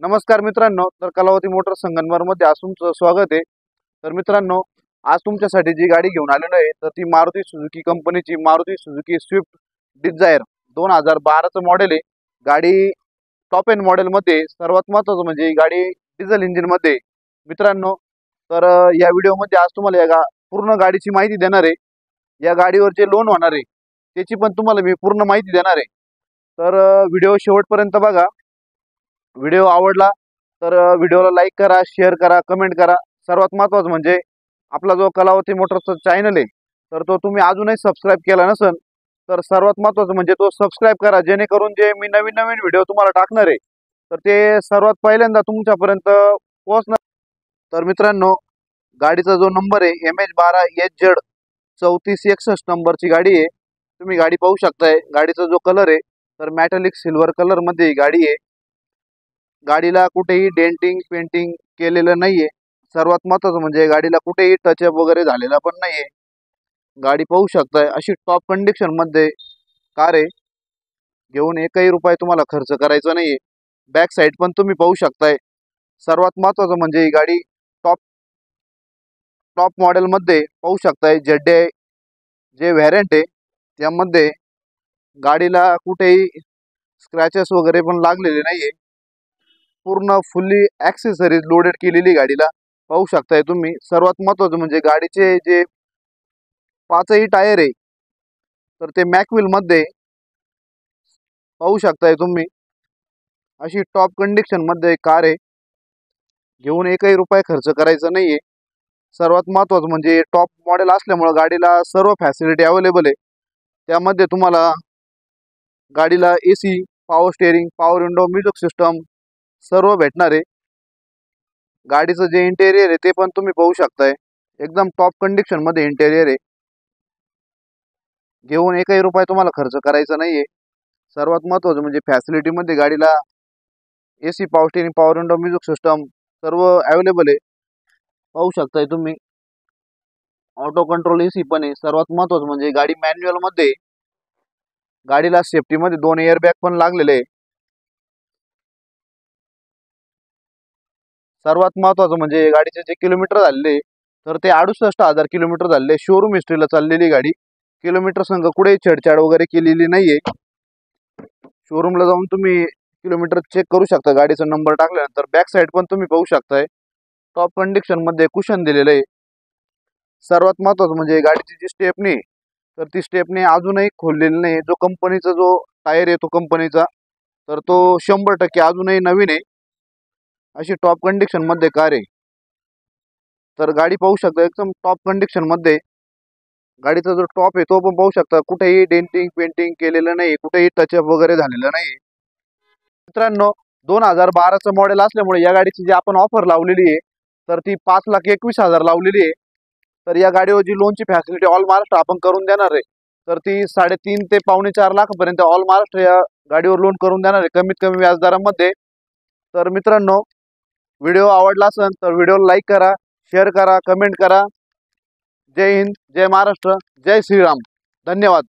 नमस्कार मित्रांनो, तर कलावती मोटर्स संगमनेरमध्ये आज तुमचं स्वागत आहे। तर मित्रांनो, आज तुमच्यासाठी जी गाडी घेऊन आलेलो आहे तर ती मारुती सुझुकी कंपनीची मारुती सुझुकी स्विफ्ट डिझायर 2012 चं मॉडेल आहे। गाडी टॉप एंड मॉडेल मध्ये सर्वात महत्त्वाचं म्हणजे ही गाडी डिझेल इंजिन मध्ये आहे। मित्रांनो, तर या व्हिडिओमध्ये आज तुम्हाला पूर्ण गाडीची माहिती देणार आहे। या गाडीवर जे लोन होणार आहे त्याची पण तुम्हाला मी पूर्ण माहिती देणार आहे। तर व्हिडिओ शेवटपर्यंत बघा। व्हिडिओ आवडला तर व्हिडिओला लाईक करा, शेअर करा, कमेंट करा। सर्वात महत्त्वाचं म्हणजे आपला जो कलावती मोटर्सचा चॅनल आहे तर तो तुम्ही अजूनही सबस्क्राईब केला नसेल तर सर्वात महत्त्वाचं म्हणजे तो सबस्क्राईब करा, जेणेकरून जे मी नवीन नवीन व्हिडिओ तुम्हाला टाकणार आहे तर ते सर्वात पहिल्यांदा तुमच्यापर्यंत पोहोचणार। तर मित्रांनो, गाडीचा जो नंबर आहे MH12HZ 3461 नंबरची गाडी आहे। तुम्ही गाडी पाहू शकताय। गाडीचा जो कलर आहे तर मॅटेलिक सिल्वर कलर मध्ये ही गाडी आहे। गाडीला कुठेही डेंटिंग पेंटिंग केलेलं नाहीये। सर्वात महत्त्वाचं म्हणजे गाडीला कुठेही टचअप वगैरे झालेला पण नाहीये। गाडी पाहू शकताय अशी टॉप कंडिशन मध्ये कार आहे। घेऊन एकही रुपया तुम्हाला खर्च करायचा नाहीये। बॅक साइड पण तुम्ही पाहू शकताय। सर्वात महत्त्वाचं म्हणजे ही गाडी टॉप टॉप मॉडेल मध्ये पाहू शकताय। ZDI जे व्हेरियंट आहे त्यामध्ये गाडीला कुठेही स्क्रॅचेस वगैरे पण लागलेले नाहीये। पूर्ण फुल्ली ॲक्सेसरीज लोडेड केलेली गाडीला पाहू शकताय तुम्ही। सर्वात महत्त्वाचं म्हणजे गाडीचे जे पाचही टायर आहे तर ते मॅकविल मध्ये पाहू शकताय तुम्ही। अशी टॉप कंडिशन मध्ये कार आहे। घेऊन एकही रुपया खर्च करायचा नाहीये। सर्वात महत्त्वाचं म्हणजे टॉप मॉडेल असल्यामुळे गाडीला सर्व फॅसिलिटी अवेलेबल आहे। त्यामध्ये तुम्हाला गाडीला AC, power steering, power window, music system सर्व भेटणार आहे। गाडीचं जे इंटेरियर आहे ते पण तुम्ही पाहू शकताय। एकदम टॉप कंडिशन मध्ये इंटेरियर आहे। घेऊन एकही रुपया तुम्हाला खर्च करायचा नाहीये। सर्वात महत्त्वाचं म्हणजे फॅसिलिटी मध्ये गाडीला AC, power steering, power window, music system सर्व अवेलेबल आहे। पाहू शकताय तुम्ही। ऑटो कंट्रोल AC पण आहे। सर्वात महत्त्वाचं म्हणजे गाडी मॅन्युअल मध्ये आहे। गाडीला सेफ्टी मध्ये 2 एअर बॅग पण लागलेले आहे। सर्वात महत्त्वाचं म्हणजे गाडीचे जे किलोमीटर झालेले तर ते 68,000 किलोमीटर झालेले। शोरूम हिस्ट्रीला चाललेली गाडी, किलोमीटर संघ कुठेही छेडछाड वगैरे केलेली नाहीये। शोरूमला जाऊन तुम्ही किलोमीटर चेक करू शकता गाडीचा नंबर टाकल्यानंतर। बॅक साइड पण तुम्ही पाहू शकताय। टॉप कंडिशन मध्ये कुशन दिलेलं आहे। सर्वात महत्त्वाचं म्हणजे गाडीची जी स्टेपनी तर ती स्टेपनी अजूनही खोललेली नाही। जो कंपनीचा जो टायर आहे तो कंपनीचा तर तो 100% अजूनही नवीन आहे। अशी टॉप कंडिशन मध्ये कार आहे। तर गाडी पाहू शकता एकदम टॉप कंडिशन मध्ये। गाडीचा जो टॉप आहे तो पण पाहू शकता, कुठेही डेंटिंग पेंटिंग केलेलं नाही, कुठेही टचअप वगैरे झालेलं नाही। मित्रांनो, 2012 चं मॉडेल असल्यामुळे या गाडीची जी आपण ऑफर लावलेली आहे तर ती 5,21,000 लावलेली आहे। तर या गाडीवर जी लोनची फॅसिलिटी ऑल महाराष्ट्र आपण करून देणार आहे तर ती 3.5 ते पावणे 4 लाखापर्यंत ऑल महाराष्ट्र या गाडीवर लोन करून देणार आहे, कमीत कमी व्याजदरामध्ये। तर मित्रांनो, व्हिडिओ आवडला असेल तर व्हिडिओला लाईक करा, शेअर करा, कमेंट करा। जय हिंद, जय महाराष्ट्र, जय श्रीराम। धन्यवाद।